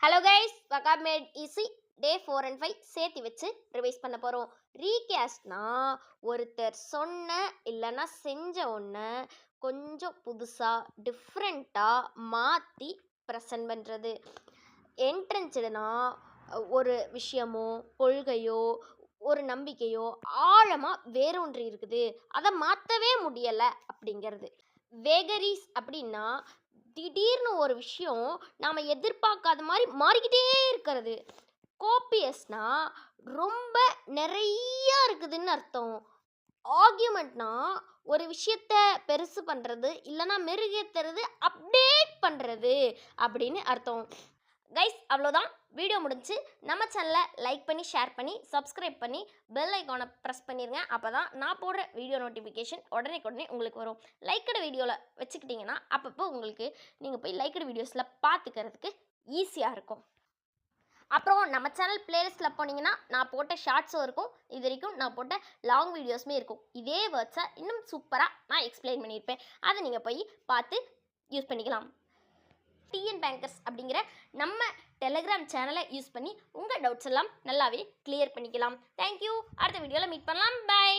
Hello guys, Wahab mat easy day 4 and 5 சேர்த்து வச்சு revise பண்ண போகிறோம். ரீகேஸ்ட்னா ஒருத்தர் சொன்ன இல்லைன்னா செஞ்ச ஒன்று கொஞ்சம் புதுசாக டிஃப்ரெண்ட்டாக மாற்றி ப்ரெசன்ட் பண்ணுறது. என்ட்ரன்ஸ்டுனா ஒரு விஷயமோ கொள்கையோ ஒரு நம்பிக்கையோ ஆழமாக வேரூன்றி இருக்குது, அதை மாற்றவே முடியலை அப்படிங்கிறது. வேகரிஸ் அப்படின்னா திடீர்னு ஒரு விஷயம் நாம் எதிர்பார்க்காத மாதிரி மாறிக்கிட்டே இருக்கிறது. கோப்பியஸ்னா ரொம்ப நிறையா இருக்குதுன்னு அர்த்தம். ஆர்கியூமெண்ட்னா ஒரு விஷயத்த பெருசு பண்ணுறது இல்லைன்னா மெருகேற்றுறது, அப்டேட் பண்ணுறது அப்படின்னு அர்த்தம். கைஸ், அவ்வளோதான், வீடியோ முடிஞ்சு. நம்ம சேனலை லைக் பண்ணி ஷேர் பண்ணி சப்ஸ்கிரைப் பண்ணி பெல் ஐக்கானை ப்ரெஸ் பண்ணிடுங்க. அப்போ தான் நான் போடுற வீடியோ நோட்டிஃபிகேஷன் உடனே உங்களுக்கு வரும். லைக்கடு வீடியோவில் வச்சுக்கிட்டிங்கன்னா அப்பப்போ உங்களுக்கு நீங்கள் போய் லைக்கடு வீடியோஸில் பார்த்துக்கிறதுக்கு ஈஸியாக இருக்கும். அப்புறம் நம்ம சேனல் பிளேலிஸ்ட்டில் போனீங்கன்னா நான் போட்ட ஷார்ட்ஸும் இருக்கும், இது வரைக்கும் நான் போட்ட லாங் வீடியோஸுமே இருக்கும். இதே வேர்ட்ஸை இன்னும் சூப்பராக நான் எக்ஸ்பிளைன் பண்ணியிருப்பேன், அதை நீங்கள் போய் பார்த்து யூஸ் பண்ணிக்கலாம். டிஎன் பேங்கர்ஸ் அப்படிங்கிற நம்ம டெலிகிராம் சேனலை யூஸ் பண்ணி உங்கள் டவுட்ஸ் எல்லாம் நல்லாவே கிளியர் பண்ணிக்கலாம். தேங்க்யூ. அடுத்த வீடியோவில் மீட் பண்ணலாம். பை.